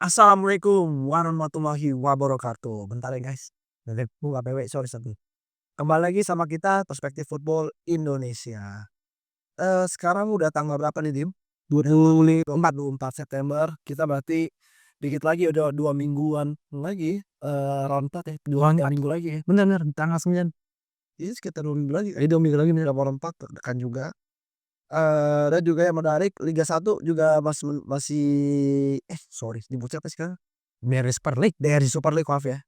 Assalamualaikum warahmatullahi wabarakatuh. Bentar ya guys. Gua APW, sorry sorry. Kembali lagi sama kita Perspektif Football Indonesia. Sekarang udah tanggal berapa nih Dim? 24 September. Kita berarti dikit lagi udah 2 mingguan lagi. Round 4 ya. 2 minggu lagi ya. Bener bener tanggal 9. Ini sekitar 2 minggu lagi. 2 minggu lagi nih round 4 terdekat juga. Dan juga yang menarik Liga 1 juga masih sorry nyebutnya apa sekarang? Meri Super League, DRI Super League, maaf ya.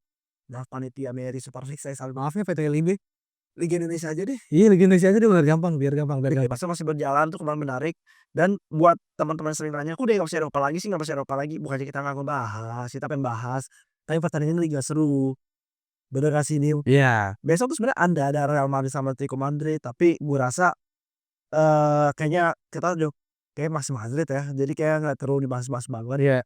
Maaf panitia Meri Super League, saya salah maaf ya PT LIB. Liga Indonesia aja deh. Iya Liga Indonesia aja deh biar gampang. Masih berjalan tuh kemarin menarik. Dan buat teman-teman yang sering nanya, "Kok udah nggak bisa Eropa lagi sih, nggak bisa Eropa lagi?" Bukannya kita nggak ngebahas, kita pengen bahas. Tapi pertandingan Liga seru. Bener gak sih Nim? Iya. Besok tuh sebenarnya ada Real Madrid sama Atletico Madrid, tapi gue rasa kayaknya kita udah kayak masih Madrid ya, jadi kayak nggak terlalu dibahas-bahas banget. Iya.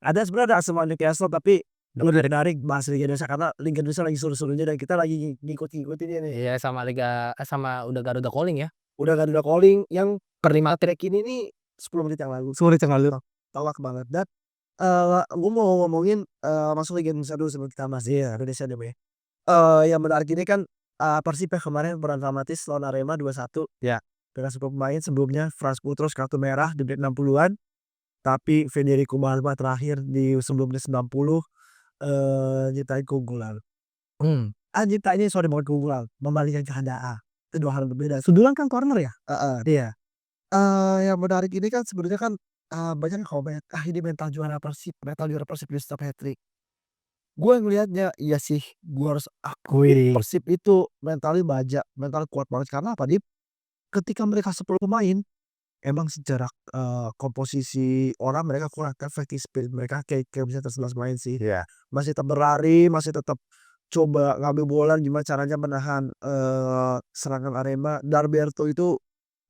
Ada sebenarnya ada Arsenal Newcastle tapi lebih menarik bahas Liga Indonesia karena Liga Indonesia lagi seru-serunya dan kita lagi ngikut-ngikutinnya nih. Iya sama sama udah Garuda Calling ya. Udah Garuda Calling yang per 5 track ini nih 10 menit yang lalu. 10 menit yang lalu. Tawak banget dan gue mau ngomongin masuk Liga Indonesia dulu sebelum kita bahas Indonesia dulu ya. Yang menarik ini kan Persib ya kemarin berang dramatis lawan Arema 2-1. Ya. Dengan 10 pemain sebelumnya Frans Boutros kartu merah di menit 60-an. Tapi Federico Balma terakhir di sebelum menit 90 nyiptain keunggulan. Nyiptain sorry bukan keunggulan, membalikan keadaan. Itu 2 hal berbeda. Sundulan kan corner ya? Heeh. Iya. Yang menarik ini kan sebenarnya kan banyak yang komen, ini mental juara Persib bisa stop hat-trick. Gue ngelihatnya iya sih, gue harus akui Persib itu mentalnya kuat banget karena apa, ketika mereka 10 pemain, emang secara komposisi orang mereka kurang kan fighting spirit mereka kayak bisa 11 pemain sih. Iya. Masih tetap berlari, masih tetap coba ngambil bola gimana caranya menahan serangan Arema. Darberto itu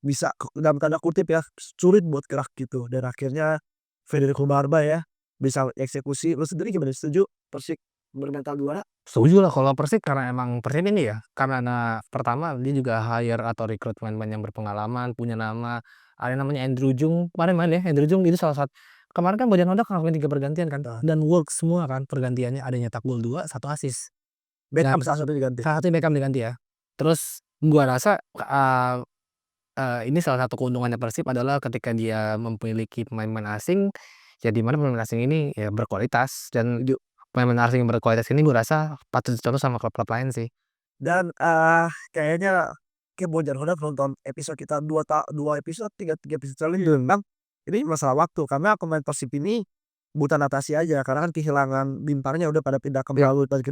bisa dalam tanda kutip ya, sulit buat gerak gitu dan akhirnya Federico Barba ya bisa eksekusi. Lu sendiri gimana, setuju Persik bermental juara? Setuju lah kalau Persib karena emang Persib ini ya, karena pertama dia juga hire atau rekrut pemain-pemain yang berpengalaman, punya nama. Ada namanya Andrew Jung, kemarin main ya, Andrew Jung itu salah satu kemarin kan Bojan Hodak ngelakuin 3 pergantian kan, dan work semua kan pergantiannya, ada nyetak gol 2, 1 assist. Beckham salah satu diganti. Salah satunya Beckham diganti ya. Terus gua rasa ini salah satu keuntungannya Persib adalah ketika dia memiliki pemain-pemain asing, ya di mana pemain asing ini ya berkualitas dan pemain-pemain asing yang berkualitas ini gue rasa patut dicontoh sama klub-klub lain sih. Dan kayaknya kayak Bojan Hodak nonton episode kita 2 episode, 3 episode lalu dia bilang, ini masalah waktu karena pemain Persib ini buta natasi aja karena kan kehilangan bintangnya udah pada pindah ke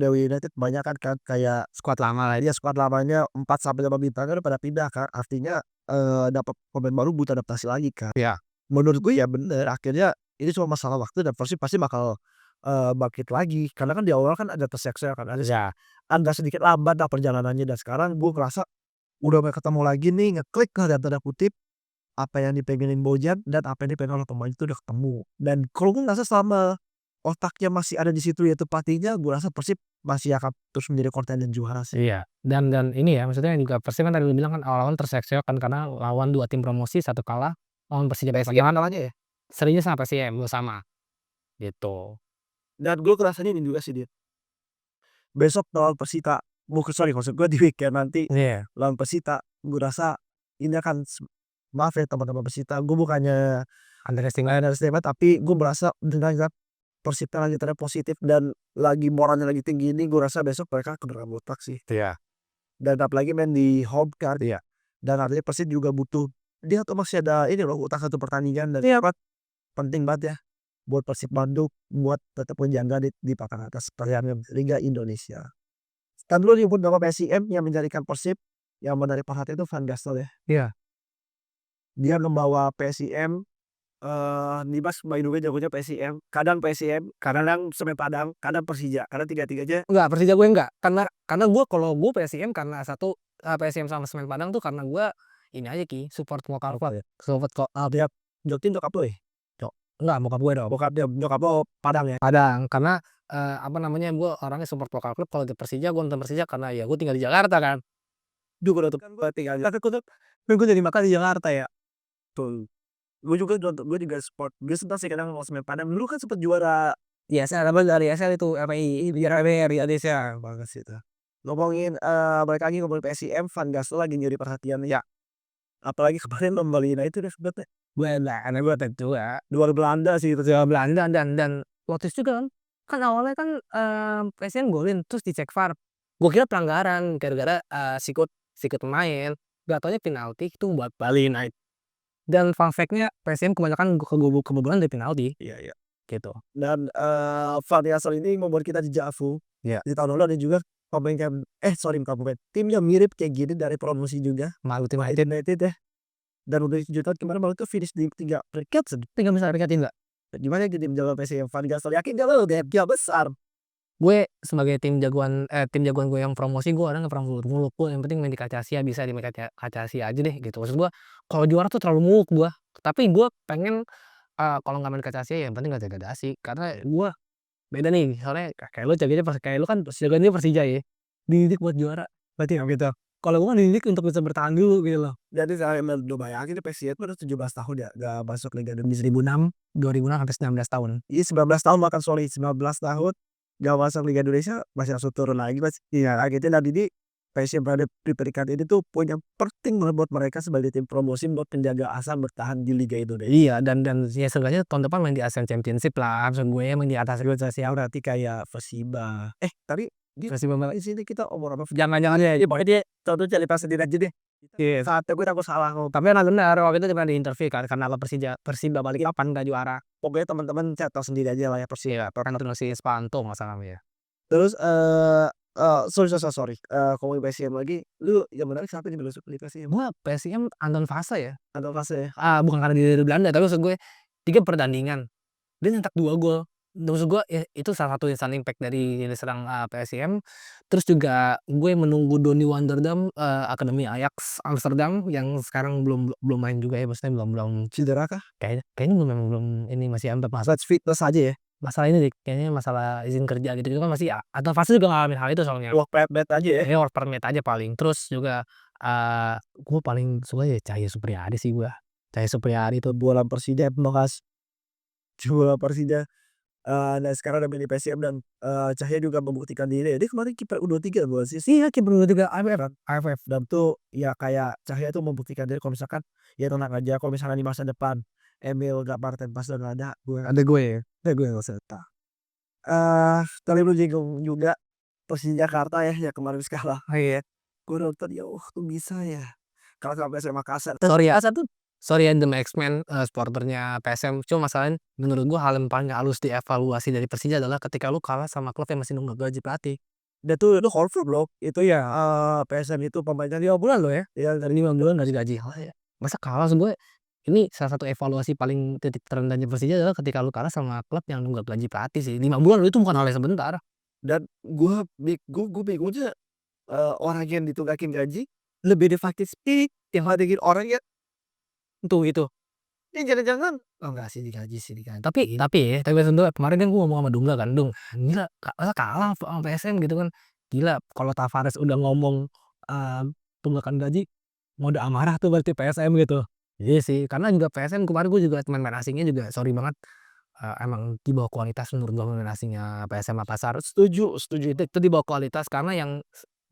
Dewa United kebanyakan kan kayak Skuad lama lah dia skuad lamanya 4 sampai 5 bintangnya udah pada pindah kan, artinya dapat pemain baru butuh adaptasi lagi kan. ya. Menurut gue ya bener, akhirnya ini cuma masalah waktu dan Persib pasti bakal bangkit lagi karena kan di awal kan ada terseok-seok kan, agak sedikit lambat lah perjalanannya dan sekarang gue ngerasa udah mulai ketemu lagi nih, ngeklik lah dalam tanda kutip, apa yang dipengenin Bojan dan apa yang dipengen oleh pemain itu udah ketemu. Dan kalau gue ngerasa selama otaknya masih ada di situ yaitu pelatihnya, gue rasa Persib masih akan terus menjadi kontender juara sih. Iya, dan ini ya maksudnya juga Persib kan tadi lu bilang kan awal-awal terseok-seok kan karena lawan 2 tim promosi, 1 kalah, lawan Persija Bagaimana namanya ya? serinya sama PSIM 2 sama, gitu. Dan gue ngerasanya ini juga sih dia. Besok lawan Persita, sorry maksud gue di weekend nanti Iya. lawan Persita, gue rasa ini akan maaf ya teman-teman Persita, gue bukannya Underestimate. tapi gue merasa dengan Persita lagi trennya positif dan lagi moralnya lagi tinggi ini, gue rasa besok mereka kebeneran botak sih. Iya. Dan apalagi main di home kan. Iya. Dan artinya Persib juga butuh dia tuh masih ada ini loh utang 1 pertandingan dan penting banget ya buat Persib Bandung buat tetap menjaga di papan atas Liga Indonesia. Kan dulu nyebut nama PSIM yang menjadikan Persib yang menarik perhatian itu Van Gastel ya. Iya. Dia membawa PSIM Dimas by the way jagonya PSIM, kadang PSIM, kadang Semen Padang, kadang Persija, karena tiga-tiganya Enggak, Persija gue enggak, karena gue kalau gue PSIM karena satu, PSIM sama Semen Padang tuh karena gue ini aja support lokal klub ya, support dia jokin nyokap lo ya? enggak bokap gue dong. Nyokap lo Padang ya? Padang, karena, apa namanya, gue orangnya support lokal klub, kalau di Persija gue nonton Persija karena ya gue tinggal di Jakarta kan. Juga kan gue tinggal gue jadi makan di Jakarta ya. Betul. Gue juga support. Gue suka sih kadang kalau Semen Padang dulu kan sempet juara ISL apa dari ISL itu FPI biar BRI Indonesia. banget sih itu. Ngomongin, balik lagi ngomongin PSIM, Van Gaal lagi nyuri perhatian ya. Apalagi kemarin lomba Lina itu udah sebetulnya Karena gue tentu ya. luar Belanda sih itu sih. Jawa Belanda dan waktu itu juga kan, kan awalnya kan, PSM golin terus dicek VAR. Gue kira pelanggaran gara-gara, sikut sikut pemain, nggak taunya penalti itu buat Bali United. Dan fun fact-nya PSM kebanyakan kebobolan dari penalti, Iya iya. gitu. Dan, Van Gaal ini membuat kita dejavu. Iya. Di tahun lalu ada juga pemain yang sorry bukan pemain, tim yang mirip kayak gini dari promosi juga, Maluti Madrid United United ya. Dan udah 7 tahun kemarin malah tuh finish di 3 peringkat tinggal bisa peringkatin nggak? gimana jadi menjaga PSM Van Gaal yakin gak lo dia besar. Gue sebagai tim jagoan gue yang promosi, gue orangnya nggak pernah muluk-muluk, gue yang penting main di kaca Asia bisa di main kaca Asia aja deh gitu. Maksud gue kalau juara tuh terlalu muluk gue, tapi gue pengen, kalau nggak main kaca Asia ya yang penting nggak degradasi. Karena gue beda nih, soalnya kayak lu jaganya kayak lu kan jagoannya Persija ya, dididik buat juara, berarti nggak gitu. Kalau gue kan dididik untuk bisa bertahan dulu gitu loh. Jadi saya udah bayangin PSM tuh udah 17 tahun ya gak masuk Liga Di Indonesia. 2006 sampai 19 tahun. Iya 19 tahun bahkan sorry 19 tahun gak masuk Liga Indonesia masih langsung turun lagi Mas. Iya akhirnya dan ini PSM berada di peringkat ini tuh poin yang penting banget buat mereka sebagai tim promosi buat menjaga asa bertahan di Liga Indonesia. Iya, dan ya seenggaknya tahun depan main di ASEAN Championship lah, maksud gue main di atas Gue sosial berarti kayak Persiba. Tadi di Persib Bali. sini kita omong apa? Jangan-jangan ya, Iya pokoknya dia contoh cari pas sendiri aja deh. iya. Saat gue takut salah ngomong. Tapi emang benar waktu itu pernah diinterview kan karena Persiba balik papan nggak juara. Pokoknya teman-teman cari tahu sendiri aja lah ya Persiba. Iya, kan si Espanto nggak salah ya. Terus, sorry, ngomongin PSM lagi, lu yang menarik siapa nih besok di PSM? Gue PSM Anton Fasa ya, Atau fase bukan karena dia dari Belanda, tapi maksud gue 3 pertandingan dia nyetak 2 gol. Maksud gue ya itu salah satu instant impact dari serang, PSM. Terus juga gue menunggu Donny Wanderdam, akademi Ajax Amsterdam yang sekarang belum belum main juga ya, maksudnya belum belum cedera kah? kayaknya kayaknya belum belum ini masih masalah Match fitness aja ya? masalah ini deh, kayaknya masalah izin kerja gitu kan masih Anton Fasa juga ngalamin hal itu soalnya. Work permit aja ya? Work permit aja paling. Terus juga, gue paling suka ya Cahya Supriyadi sih gue. Cahya Supriyadi tuh Bola Persija bekas juara Persija, dan sekarang udah main di PSM dan, Cahya juga membuktikan diri ya. Dia kemarin kiper U23 loh sih iya kiper juga AFF kan? AFF. Dan tuh ya kayak Cahya tuh membuktikan diri kalau misalkan ya tenang aja kalau misalnya di masa depan Emil gak Martin pas udah gak Ada gue ya. gue gak usah tahu. Tadi lu nyinggung juga Persija Jakarta ya yang kemarin kalah. Oh iya. Gue nonton ya, tuh bisa ya kalah sama PSM Makassar. Sorry ya, sorry ya The X-Men, supporternya PSM. Cuma masalahnya menurut gue hal yang paling halus dievaluasi dari Persija adalah ketika lu kalah sama klub yang masih nunggak gaji pelatih. Dan tuh itu confirm loh itu ya, PSM itu pemainnya 5 bulan loh ya. Ya dari 5 bulan nggak digaji. Masa kalah maksud gue ini salah satu evaluasi paling titik terendahnya Persija adalah ketika lu kalah sama klub yang nunggak gaji pelatih sih. 5 bulan itu bukan hal yang sebentar. Dan gue bingungnya, orang yang ditunggakin gaji lebih defaktis yang ngadein orang ya Tuh itu. jangan-jangan oh enggak sih digaji sih digaji. Tapi tentu kemarin kan gue ngomong sama Dunga kan, "Dung, gila masa kalah sama PSM gitu kan. Gila kalau Tavares udah ngomong, eee, tunggakan gaji, mode amarah tuh berarti PSM," gitu. Iya sih, karena juga PSM kemarin gue juga pemain asingnya juga sorry banget, emang di bawah kualitas menurut gue pemain asingnya PSM Makassar. Setuju setuju Itu di bawah kualitas karena yang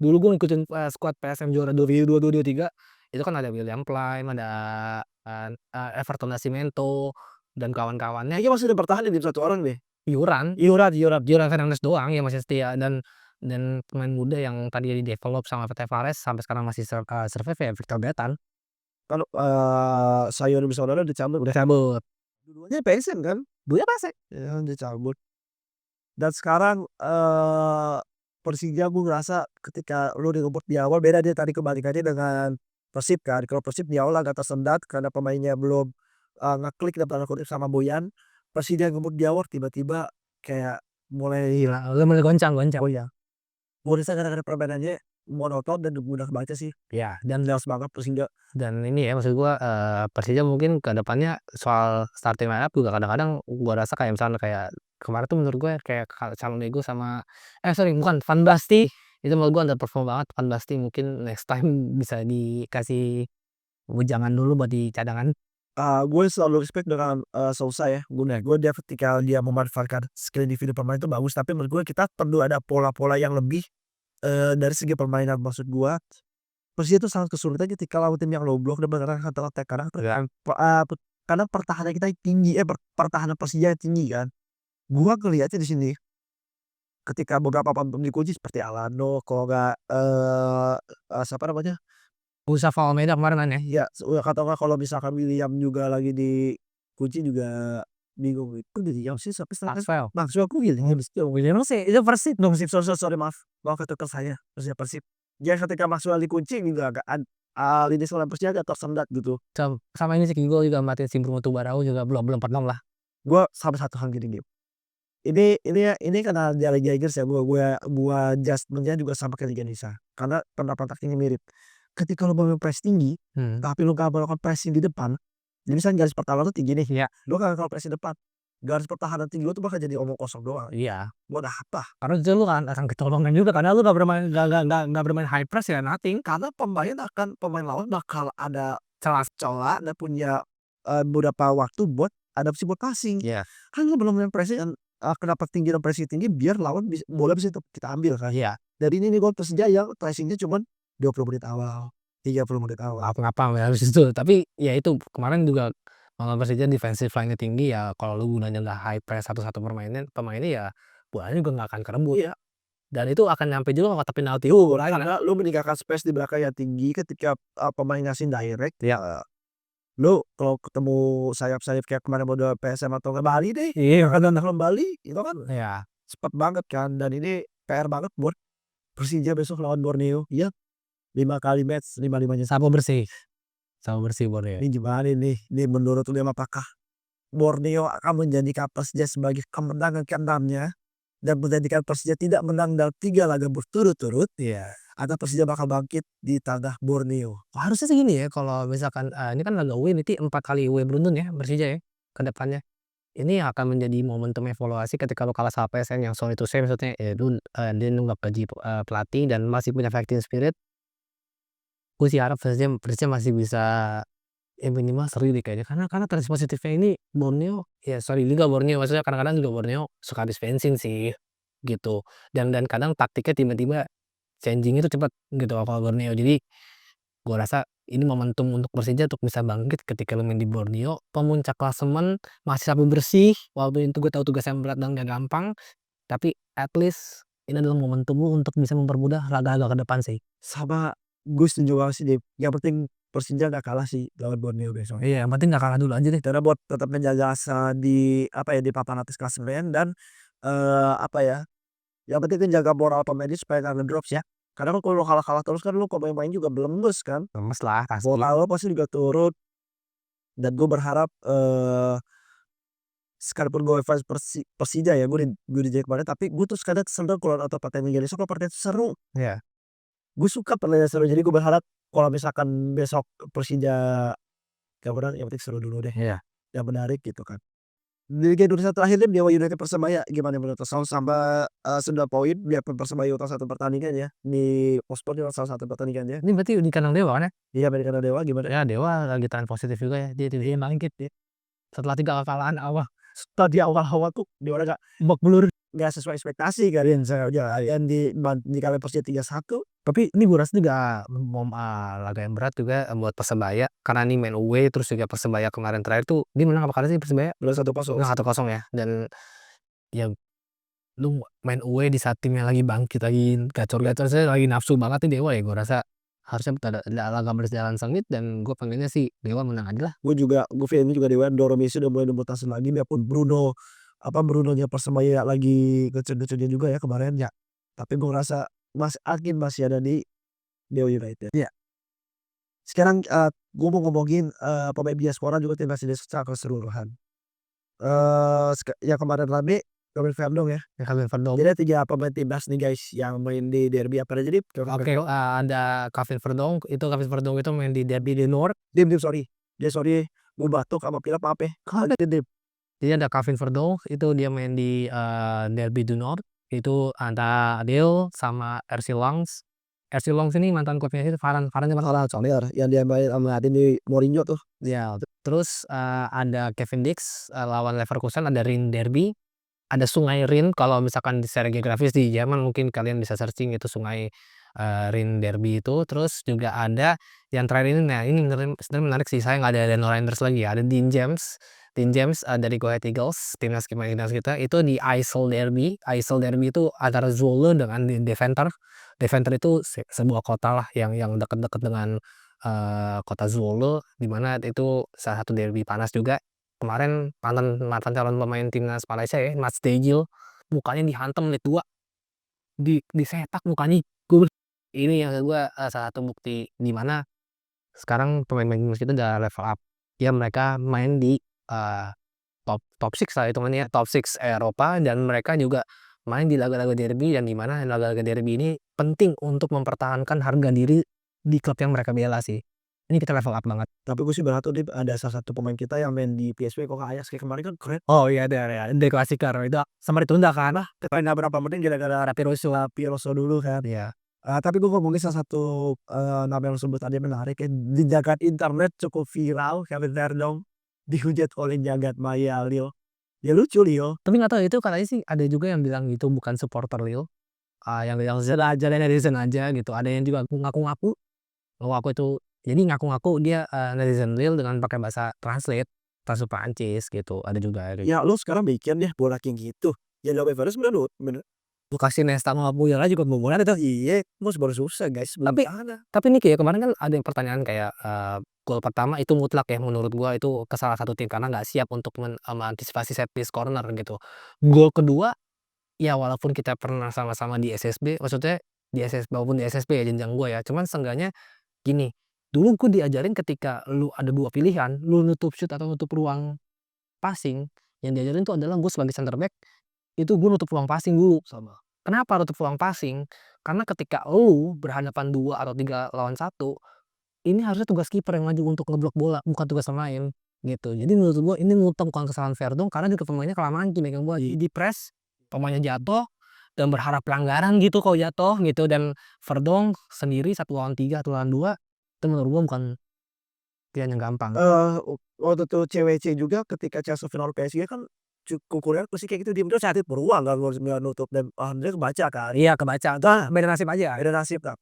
dulu gue ngikutin, skuad PSM juara 2022, 23 itu kan ada William Plyme, ada, Everton Nascimento dan kawan-kawannya. kayaknya masih ada bertahan di tim 1 orang deh. Iuran Fernandes doang yang masih setia dan pemain muda yang tadi di-develop sama Tavares sampai sekarang masih survive ya Victor Betan. Kalau, Sayon Bisonoro dicabut Udah cabut, dua-duanya PSM kan? dulunya Pasek. Ya kan dicabut. Dan sekarang, Persija gue ngerasa ketika lu ngebut di awal beda dia tadi kebalikannya dengan Persib kan. Kalau Persib di awal agak tersendat karena pemainnya belum, ngeklik dalam tanda kutip sama Boyan. Persija ngebut di awal tiba-tiba kayak mulai Gila, udah mulai goncang-goncang. goyang. Gue rasa kadang-kadang permainannya monoton dan mudah kebaca sih. Ya, Jelas banget Persija. dan ini ya maksud gua, Persija mungkin ke depannya soal starting line up juga kadang-kadang gua rasa kayak misalnya kayak kemarin tuh menurut gue kayak Calhanoglu sama sorry bukan Van Basten, itu menurut gua underperform banget. Van Basten mungkin next time bisa dikasih wejangan dulu buat di cadangan. Gue selalu respect dengan, Sousa ya. Gue dia ketika dia memanfaatkan skill individu pemain itu bagus, tapi menurut gue kita perlu ada pola-pola yang lebih, dari segi permainan. Maksud gue, Persija itu sangat kesulitan ketika lawan tim yang low block dan menyerang counter attack Ya. karena pertahanan kita tinggi, pertahanan Persija tinggi kan. Gua ngelihatnya di sini, ketika beberapa pemain dikunci seperti Alano, kalau nggak, siapa namanya, Mustafa Almeida kemarin main ya? ya, atau nggak kalau misalkan William juga lagi dikunci juga bingung gitu, kok William sih sampai sekarang Maxwell. Maxwell kok Williams, William sih itu Persib dong. Persib, sorry maaf, ketukar saya, Persija Persib. Ya ketika Maxwell dikunci juga agak lini selama Persija agak tersendat gitu. Sama ini sih Kigo juga matiin si Bruno Tubarao juga belum belum pernah lah. Gua sampai satu hal gini, Dim. Ini karena dia Liga Inggris ya, gua adjustment-nya juga sama kayak Liga Indonesia, karena pendapat taktiknya mirip. Ketika lu mau press tinggi, tapi lu nggak melakukan pressing di depan, jadi misalnya garis pertahanan lu tinggi nih, Iya. lu nggak melakukan pressing depan, garis pertahanan tinggi lu tuh bakal jadi omong kosong doang. Iya. Buat apa? Karena itu lu kan akan kecolongan juga karena lu nggak bermain high press ya nothing. Karena pemain lawan bakal ada Celah. celah dan punya, beberapa waktu buat adaptasi buat passing. Iya. Kan lu belum main pressing kan, kenapa tinggi dan pressing tinggi biar lawan bola bisa kita ambil kan. Iya. Dari ini nih gol Persija yang pressing-nya cuman 20 menit awal, 30 menit awal. Ngapa habis itu. Tapi ya itu kemarin juga lawan Persija defensive line-nya tinggi ya kalau lu gunanya nggak high press satu-satu pemainnya ya bolanya juga nggak akan kerebut. Iya, Dan itu akan nyampe juga ke kotak penalti. karena lu meninggalkan space di belakang yang tinggi ketika, pemain ngasih direct, Iya. lu kalau ketemu sayap-sayap kayak kemarin mode PSM atau nggak Bali deh, Iya. gelandang Bali itu kan Iya. cepet banget kan, dan ini PR banget buat Persija besok lawan Borneo. Iya, 5 kali match, 5-5-nya Sapu bersih. Sapu bersih Borneo. ini gimana nih menurut lu apakah Borneo akan menjadikan Persija sebagai kemenangan ke-6-nya dan menjadikan Persija tidak menang dalam 3 laga berturut-turut, Iya. atau Persija bakal bangkit di tanah Borneo? Harusnya sih gini ya kalau misalkan, ini kan laga away nanti 4 kali away beruntun ya Persija ya ke depannya. Ini akan menjadi momentum evaluasi ketika lu kalah sama PSM yang sorry to say maksudnya ya lu, dia nunggak gaji, pelatih dan masih punya fighting spirit. Gue sih harap Persija masih bisa ya minimal seri deh kayaknya karena trend positifnya ini Borneo ya sorry juga Borneo maksudnya kadang-kadang juga Borneo suka habis bensin sih gitu dan kadang taktiknya tiba-tiba changing itu cepet gitu kalau Borneo. Jadi gue rasa ini momentum untuk Persija untuk bisa bangkit ketika lu main di Borneo, pemuncak klasemen, masih sapu bersih, walaupun itu gue tahu tugas yang berat dan gak gampang, tapi at least ini adalah momentum lu untuk bisa mempermudah laga-laga ke depan sih. Sama, gue setuju banget sih, Dim. Yang penting Persija nggak kalah sih lawan Borneo besok. Iya, yang penting gak kalah dulu aja deh. Karena buat tetap menjaga asa di papan atas klasemen dan, yang penting kan jaga moral pemainnya supaya nggak ngedrop ya. Karena kan kalau kalah-kalah terus kan lu pemain-pemain juga lemes kan, Lemes lah pasti. moral lu pasti juga turun, dan gue berharap, sekalipun gue fans Persija ya, gue di kemarin, tapi gue tuh kadang seneng kalau nonton pertandingan Liga Indonesia, kalau pertandingan itu seru. Iya. Gue suka pertandingan seru, jadi gue berharap kalau misalkan besok Persija gak menang, yang penting seru dulu deh, Iya. yang menarik gitu kan. Di Liga Indonesia terakhir nih Dewa United Persebaya gimana menurut lo? Sama-sama, 9 poin biarpun Persebaya utang 1 pertandingan ya, dipospon cuma salah 1 pertandingannya. Ini berarti di kandang Dewa kan ya? Iya, main di kandang Dewa gimana? Ya Dewa lagi tren positif juga ya, dia tiba-tiba bangkit dia. Setelah 3 kekalahan awal Tadi awal-awal tuh Dewa babak belur. nggak sesuai ekspektasi kan, yang dikalahin Persija 3-1. Tapi ini gue rasa juga laga yang berat juga buat Persebaya karena ini main away terus juga Persebaya kemarin terakhir tuh dia menang apa kalah sih Persebaya? Menang 1-0. Menang 1-0 ya dan ya lu main away di saat timnya lagi bangkit lagi gacor-gacor saya lagi nafsu banget nih Dewa ya gue rasa harusnya ada laga berjalan sengit dan gue pengennya sih Dewa menang aja lah. Gue feeling juga Dewa Doro Messi udah mulai nembus lagi biarpun Brunonya Persebaya lagi kecut-cutnya juga ya kemarin ya. Tapi gue rasa masih ada di Dewa United. Iya. Sekarang, gue mau ngomongin, pemain diaspora juga timnas Indonesia secara keseluruhan. Yang kemarin rame Kelvin Verdong ya. Ya Calvin Verdong. Jadi ada 3 pemain timnas nih guys yang main di derby apa aja, jadi Oke, ada Calvin Verdong itu main di Derby de Nord. Dim, sorry. Sorry, gue batuk sama pilek maaf ya. Kalau ada Dim. Jadi ada Calvin Verdong itu dia main di, Derby du Nord itu ada Adele sama RC Lens. RC Lens ini mantan klubnya itu Varane Yang dia main sama Adin di Mourinho tuh. ya Terus, ada Cavendish, lawan Leverkusen, ada Rhine Derby, ada Sungai Rhine kalau misalkan secara geografis di Jerman mungkin kalian bisa searching itu Sungai, Rhine Derby itu. Terus juga ada yang terakhir ini, nah ini sebenarnya menarik sih, saya nggak ada Leno Reynders lagi ya, ada Dean James, dari Go Ahead Eagles, timnas kita, itu di IJssel Derby. IJssel Derby itu antara Zwolle dengan Deventer. Deventer itu sebuah kota lah yang dekat-dekat dengan, kota Zwolle, di mana itu salah satu derby panas juga. Kemarin mantan mantan calon pemain timnas Malaysia ya, Matchday-Gill, mukanya dihantam menit 2, disetak mukanya. Ini yang menurut gua, salah satu bukti di mana sekarang pemain-pemain timnas kita udah level up. Ya mereka main di, eee, top 6 lah hitungannya, top 6 Eropa, dan mereka juga main di laga-laga derby, dan di mana laga-laga derby ini penting untuk mempertahankan harga diri di klub yang mereka bela sih. Ini kita level up banget. Tapi gue sih berharap tuh ada salah satu pemain kita yang main di PSV kok kayak Ajax kayak kemarin kan keren. Oh iya, ada De Klaasikaar itu sempat ditunda kan? Karena berapa menit gara-gara Pirloso dulu kan. Iya. Tapi gue ngomongin salah satu, nama yang lu sebut tadi menarik ya, di jagat internet cukup viral Kevin Verdonk dihujat oleh jagat maya Lille. Ya lucu Lille. Tapi nggak tahu itu katanya sih ada juga yang bilang itu bukan supporter Lille, yang bilang aja netizen aja gitu. Ada yang juga ngaku-ngaku bahwa aku itu jadi ngaku-ngaku dia, netizen Lille dengan pakai bahasa bahasa Perancis gitu, ada juga kayak gitu. Ya lu sekarang bikin deh bola kayak gitu. Ya Joao Alvarez bener bener. Lu kasih Nesta sama Puyol aja juga kebobolan itu. Iya, mus baru susah guys Tapi gimana. tapi nih kayak kemarin kan ada yang pertanyaan kayak, gol pertama itu mutlak ya menurut gua itu ke salah satu tim karena nggak siap untuk mengantisipasi set piece corner gitu. Gol kedua, ya walaupun kita pernah sama-sama di SSB, maksudnya di walaupun di SSB ya jenjang gua ya, cuman seenggaknya gini, dulu gua diajarin ketika lu ada 2 pilihan, lu nutup shoot atau nutup ruang passing, yang diajarin tuh adalah gue sebagai center back, itu gue nutup ruang passing dulu. Sama. Kenapa nutup ruang passing? Karena ketika lu berhadapan 2 atau 3 lawan 1, ini harusnya tugas kiper yang maju untuk ngeblok bola, bukan tugas pemain, gitu. Jadi menurut gua ini bukan kesalahan Verdonk karena juga pemainnya kelamaan tuh megang bola, jadi di-press, pemainnya jatuh, dan berharap pelanggaran gitu kalau jatuh gitu, dan Verdonk sendiri 1 lawan 3, 1 lawan 2, itu menurut gua bukan pilihan yang gampang. Waktu itu CWC juga ketika Chelsea final PSG kan kukurean pasti kayak gitu diem terus saat itu beruang nggak nutup dan alhamdulillah kebaca kan. Iya kebaca, Nah, beda nasib aja. beda nasib nah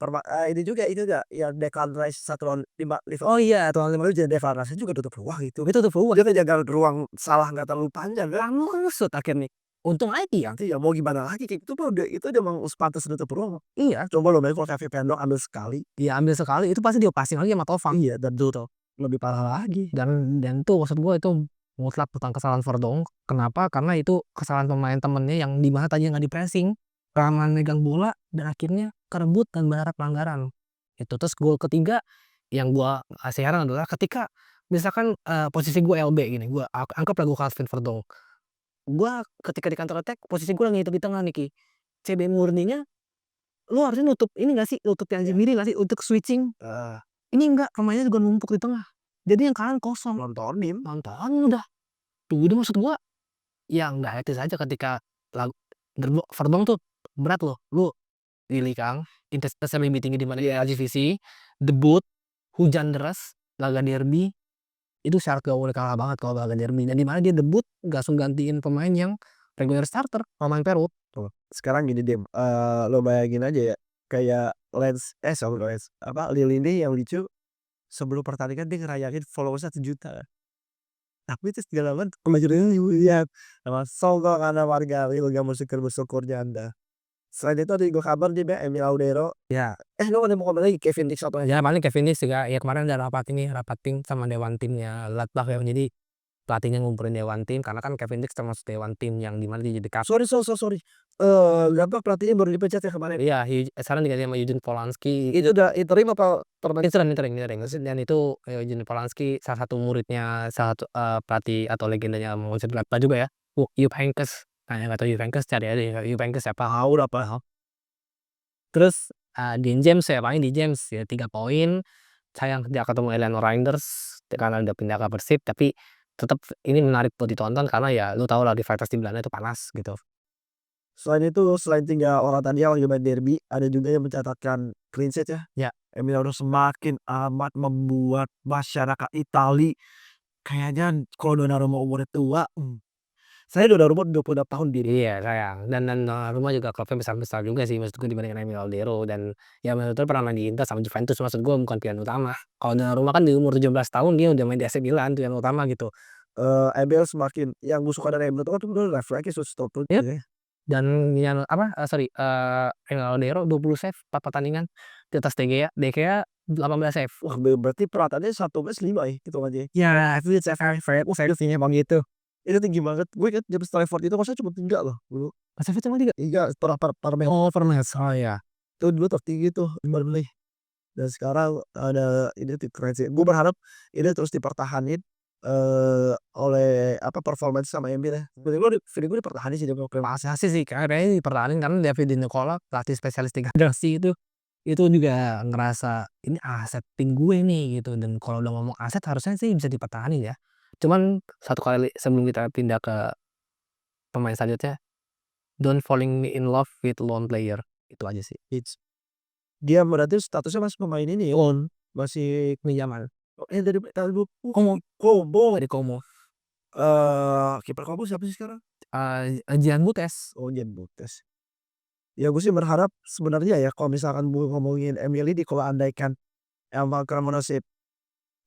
ini juga itu enggak yang Declan Rice 1 lawan 5 Oh Liverpool. iya, 1 lawan 5 jadi Declan Rice juga tutup ruang itu. itu tuh Dia ngejaga ruang salah nggak terlalu panjang kan. lama shoot akhirnya. Untung aja tiang. Nanti ya mau gimana lagi kayak gitu mah udah itu udah emang sepantas nutup ruang. Iya, Coba lo bayangin kalau Kevin Pendo ambil sekali. dia ambil sekali itu pasti dia passing lagi sama Tovang. Iya dan tuh lebih parah lagi. Dan tuh maksud gua itu mutlak bukan kesalahan Verdonk. Kenapa? Karena itu kesalahan pemain temennya yang di mana tadinya nggak di-pressing, kelamaan megang bola dan akhirnya kerebut dan berharap pelanggaran. Itu. Terus gol ketiga yang gua kasih heran adalah ketika misalkan, posisi gua LB gini, gua anggaplah gua Kevin Verdonk. Gua ketika di counter attack posisi gua lagi di tengah nih Ki. CB murninya lu harusnya nutup ini nggak sih, nutup yang sendiri nggak sih untuk switching? Heeh, Ini enggak, pemainnya juga numpuk di tengah. Jadi yang kanan kosong. nontonin. Nonton udah. Tuh udah maksud gua, ya nggak etis aja ketika lag Verdonk tuh berat loh. Lu pilih Kang, intensitasnya lebih tinggi dibanding LGVC, debut, hujan deras, laga derby, itu syarat gak boleh kalah banget kalau laga derby. Dan di mana dia debut langsung gantiin pemain yang regular starter, pemain Peru. Tuh, sekarang gini deh, lo bayangin aja ya, kayak sorry Lens, apa, Lille ini yang lucu, sebelum pertandingan dia ngerayain followers-nya 1 juta. Tapi terus gak lama kemajuannya lihat, sama songkok karena warga Lille gak bersyukur-bersyukurnya Anda. Selain itu ada juga kabar dia bilang Emil Laudero Ya, lo ada mau ngomong lagi Kevin Dix atau ya paling Cavendish juga ya kemarin ada rapat tim sama dewan timnya Gladbach ya. Jadi pelatihnya ngumpulin dewan tim karena kan Cavendish termasuk dewan tim yang di mana dia jadi sorry, sorry, Gladbach pelatihnya baru dipecat ya kemarin. iya, sekarang diganti sama Eugene Polanski. Itu udah interim apa permanen? Interim. Dan itu, Eugene Polanski salah satu muridnya salah satu, pelatih atau legendanya Mönchengladbach juga ya, Jupp Heynckes. Nah, yang nggak tahu Jupp Heynckes cari aja ya, Jupp Heynckes siapa. Tahu dah Pak. Terus, Dean James ya paling Dean James ya 3 poin, sayang tidak ketemu Leno Reynders karena udah pindah ke Persib, tapi tetap ini menarik buat ditonton karena ya lu tahu lah rivalitas di Belanda itu panas gitu. Selain itu, selain 3 orang tadi yang lagi main derby, ada juga yang mencatatkan clean sheet ya. Ya. Emiliano semakin amat membuat masyarakat Itali kayaknya kalau Donnarumma umurnya tua, saya Donnarumma 26 tahun dia. Iya sayang, dan Donnarumma juga klubnya besar-besar juga sih maksud gue dibandingin Emil Aldero dan ya menurut gue pernah main di Inter sama Juventus maksud gue bukan pilihan utama. Kalau Donnarumma kan di umur 17 tahun dia udah main di AC Milan pilihan utama gitu. ML semakin yang gue suka dari ML itu kan sebenarnya refleksnya stop Yap, ya. dan yang apa, sorry, Emil Aldero 20 save 4 pertandingan di atas De Gea 18 save. Wah, berarti peratannya 1 match 5 ya hitungannya. Ya itu saya sih emang gitu. Itu tinggi banget. Gue inget James Trafford itu maksudnya cuma 3 loh dulu. Save cuma 3? 3 per match. Oh per match, oh ya. Itu dulu tertinggi tuh Burnley. Dan sekarang ada ini tuh keren sih. Gue berharap ini terus dipertahanin oleh apa performance sama MU ya. Feeling gue dipertahanin sih dengan Pasti sih kayaknya dipertahanin karena David Nicola pelatih spesialis degradasi itu juga ngerasa ini aset tim gue nih gitu dan kalau udah ngomong aset harusnya sih bisa dipertahanin ya. Cuman satu kali sebelum kita pindah ke pemain selanjutnya, don't falling me in love with lone player, itu aja sih. Leeds. Dia berarti statusnya masih pemain ini on, masih Pinjaman. dari tahun Como Kobo. dari Como, Kiper Kobo siapa sih sekarang? Jean Butes. Oh, Jan Butes. Ya gue sih berharap sebenarnya ya kalau misalkan ngomongin Emil ini kalau andaikan emang kurang nasib.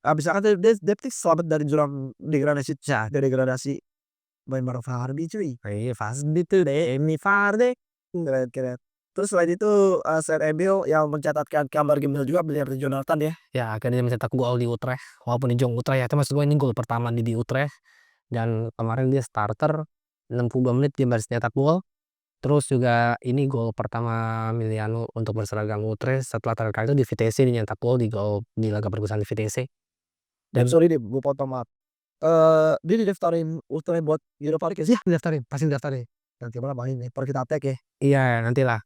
Misalkan dia selamat dari jurang degradasi dari degradasi main bareng Vardy cuy. Iya pasti tuh deh, Emi Vardy. Keren keren. Terus selain itu, selain Emil yang mencatatkan kabar gembira juga Bernardo Jonathan ya. Ya akhirnya dia mencetak gol di Utrecht, walaupun di Jong Utrecht ya, itu maksud gue ini gol pertama di Utrecht dan kemarin dia starter 62 menit dia baru nyetak gol. Terus juga ini gol pertama Emiliano untuk berseragam Utrecht setelah terakhir kali itu di Vitesse dia nyetak gol di laga perpisahan di Vitesse. Dan Sorry deh gue potong maaf. Dia didaftarin Utrecht buat Europa League ya? iya didaftarin, pasti didaftarin. Nanti malam main nih, per kita tag ya. Iya nantilah,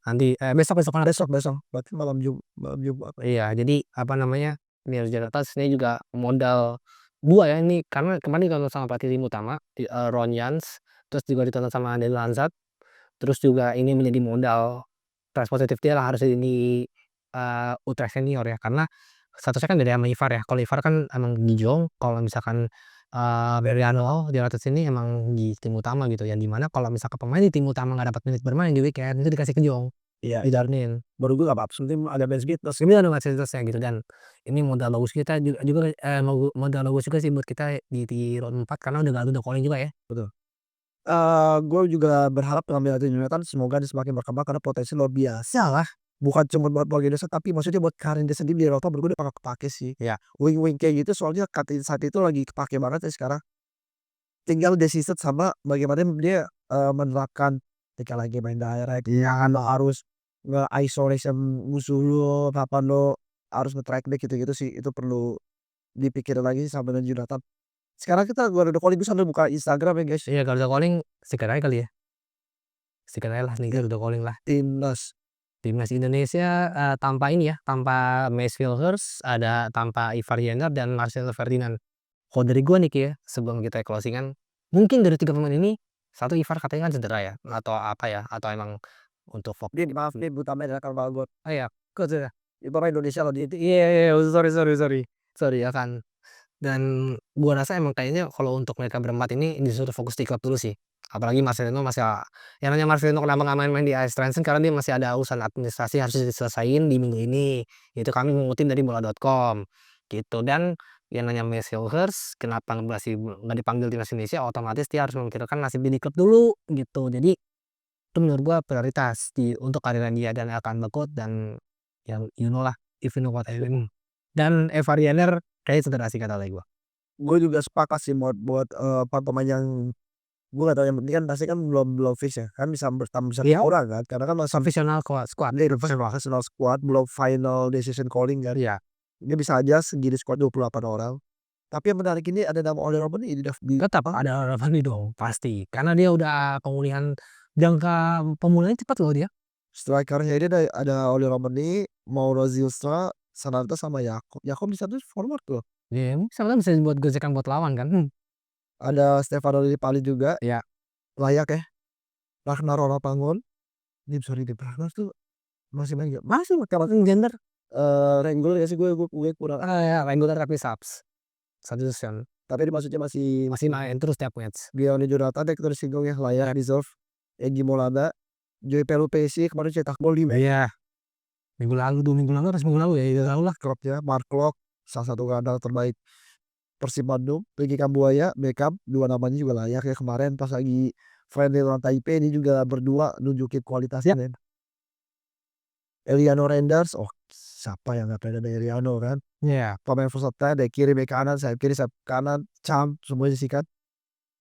besok kan Besok, berarti malam Jumat. iya jadi apa namanya, Emiliano Jonathan ini juga modal 2 ya ini karena kemarin ditonton sama pelatih tim utama, Ron Jans, terus juga ditonton sama Daniel Lanzat, terus juga ini menjadi modal tes positif dia lah harus ini, Utrecht senior ya karena statusnya kan beda sama Ivar ya, kalau Ivar kan emang di Jong, kalau misalkan, Emiliano Jonathan ini emang di tim utama gitu, yang di mana kalau misalkan pemain di tim utama nggak dapat menit bermain di weekend, itu dikasih ke Jong, Iya, didaremin. baru gue gak apa-apa, penting ada bench beat terus. Ini ada fasilitasnya gitu dan ini modal bagus kita juga, modal bagus juga sih buat kita di round 4 karena udah calling juga ya. Betul. Gue juga berharap ngambil Bernardo Jonathan semoga dia semakin berkembang karena potensi luar biasa lah. Bukan cuma buat Ballon d'Or tapi maksudnya buat karir dia sendiri di Eropa menurut gue udah kepake sih. Ya, Wing-wing kayak gitu soalnya saat itu lagi kepake banget ya sekarang. Tinggal decisive sama bagaimana dia, menerapkan ketika lagi main direct, jangan lo harus nge-isolation musuh lu, kapan lo harus nge-track back gitu-gitu sih, itu perlu dipikirin lagi sama dengan Jonathan. Sekarang kita gua ada calling gue sambil buka Instagram ya guys. iya kalau udah calling sikat aja kali ya, sikat aja lah nih Ya, udah calling lah. timnas. Timnas Indonesia, tanpa ini ya, tanpa Messi Hurst, tanpa Ivar Jenner dan Marcelo Ferdinand. Kalau dari gua nih Ki ya, sebelum kita closing-an, mungkin dari 3 pemain ini, 1 Ivar katanya kan cedera ya, atau apa ya, atau emang untuk Dia maaf nih utama adalah Carvalho. oh ya, kok cedera? Itu orang Indonesia loh dia. Iya iya iya, sorry ya kan. Dan gua rasa emang kayaknya kalau untuk mereka berempat ini disuruh fokus di klub dulu sih. Apalagi Marcelino masih yang namanya Marcelino kenapa nggak main-main di AS Trentsen karena dia masih ada urusan administrasi harus diselesain di minggu ini. Itu kami mengutip dari bola.com gitu. Dan yang namanya Messi Hurst kenapa masih nggak dipanggil timnas Indonesia otomatis dia harus memikirkan nasib di klub dulu gitu. Jadi itu menurut gua prioritas untuk karirnya dia dan akan Bekut dan yang you know lah, if you know what I mean. Dan Evar Jenner kayaknya cedera sih kata oleh gua. Gue juga sepakat sih buat, pemain yang gue gak tahu yang penting kan pasti kan belum belum fix ya, kan bisa bertambah bisa Iya. orang kan karena kan masih Profesional squad. professional squad belum final decision calling kan. Iya. Dia bisa aja segini squad 28 orang. Tapi yang menarik ini ada nama Oliver Robben ini di Tetap ada Cavani dong, pasti. Karena dia udah jangka pemulihannya cepat loh dia. strikernya ini ada Oliver Robben, Mauro Zilstra, Sananta sama Yakob. Yakob di satu forward loh. Iya, sebenarnya bisa buat gesekan buat lawan kan. Ada Stefano Lillipali juga, Iya. layak ya. Ragnar Orapangon, sorry deh Ragnar tuh masih main gak? Masih kalau Gender, Renggol ya sih gue kurang ya regular tapi subs. Substitution. Tapi ini maksudnya masih Masih main terus tiap match. Gianni Jonathan tadi kita udah singgung ya, layak deserve. Egy Maulana, Joey Pelupessy kemarin cetak gol di Iya, minggu lalu, 2 minggu lalu atau seminggu lalu ya, itu lalu lah. klubnya. Mark Klok, salah satu gelandang terbaik Persib Bandung. Ricky Kambuaya, Beckham, 2 namanya juga layak ya kemarin pas lagi friendly lawan Taipei ini juga berdua nunjukin kualitasnya men. Eliano Renders, oh siapa yang gak pengen ada Eliano kan. Iya. Pemain versatile dari kiri bek kanan, sayap kiri, sayap kanan, cam semuanya disikat.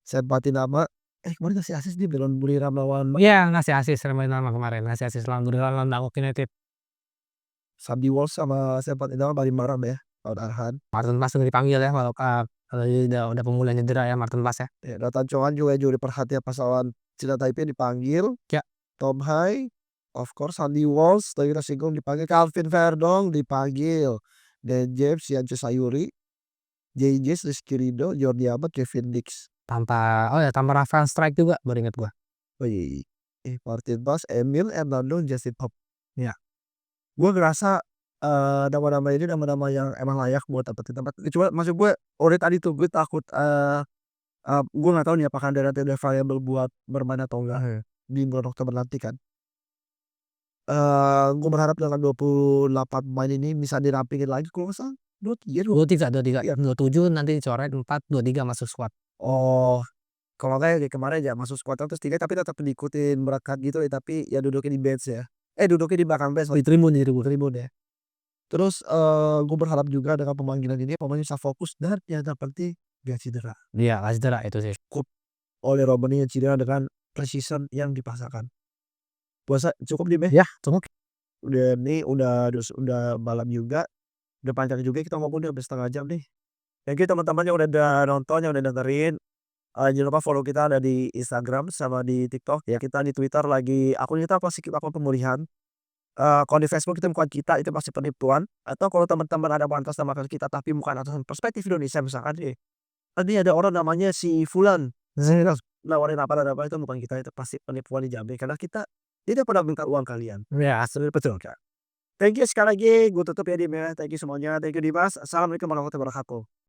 Sayap Patinama, kemarin ngasih assist dia lawan Buriram lawan Iya, ngasih assist Remain Lama kemarin, ngasih assist lawan Buriram lawan Bangkok United. Sandy Walsh sama sayap Patinama Barim-baram ya, lawan Arhan. Martin Paes udah dipanggil ya kalau dia udah pemulihan cedera ya Martin Paes ya. Ya, Nathan Chohan juga perhatian pas lawan Cina Taipei dipanggil. Ya. Tom Hai, of course Sandy Walsh tadi kita singgung dipanggil. Calvin Verdong dipanggil. Dan James, Yancho Sayuri, JJ, Rizky Ridho, Jordi Amat, Kevin Dix. Tanpa Rafael Strike juga baru inget gua. Oh iya, Martin Paes, Emil, Hernando, Justin Hop. Iya. Gue ngerasa nama-nama ini nama-nama yang emang layak buat dapetin tempat. Cuma maksud gue ori tadi tuh gue takut gue nggak tahu nih apakah ada nanti ada variable buat bermain atau enggak di bulan Oktober nanti kan. Gue berharap dengan 28 pemain ini bisa dirampingin lagi kalau nggak salah 23 23, 27 nanti dicoret 4, 23 masuk squad. Oh, kalau nggak ya kayak kemarin ya masuk squad terus 3 tapi tetap diikutin berkat gitu ya tapi ya duduknya di bench ya. Duduknya di belakang bench Di tribun ya. Terus gue berharap juga dengan pemanggilan ini pemain bisa fokus dan yang terpenting gak cedera. Iya, gak cedera itu sih. Oleh Robben yang cedera dengan precision yang dipaksakan. Puasa cukup nih, Beh? Ya, cukup. Udah nih udah malam juga. Udah panjang juga kita ngomong udah setengah jam nih. Thank you teman-teman yang udah nonton, yang udah dengerin. Jangan lupa follow kita ada di Instagram sama di TikTok ya. Kita di Twitter lagi akun kita pasti akun pemulihan. Kalau di Facebook itu bukan kita, itu pasti penipuan. Atau kalau teman-teman ada pantas namakan kita tapi bukan atas perspektif Indonesia misalkan nih. Tadi ada orang namanya si Fulan. Nawarin apa itu bukan kita, itu pasti penipuan dijamin karena kita tidak pernah minta uang kalian. Ya, Betul kan? Thank you sekali lagi, gue tutup ya Dim ya. Thank you semuanya, thank you Dimas. Assalamualaikum warahmatullahi wabarakatuh.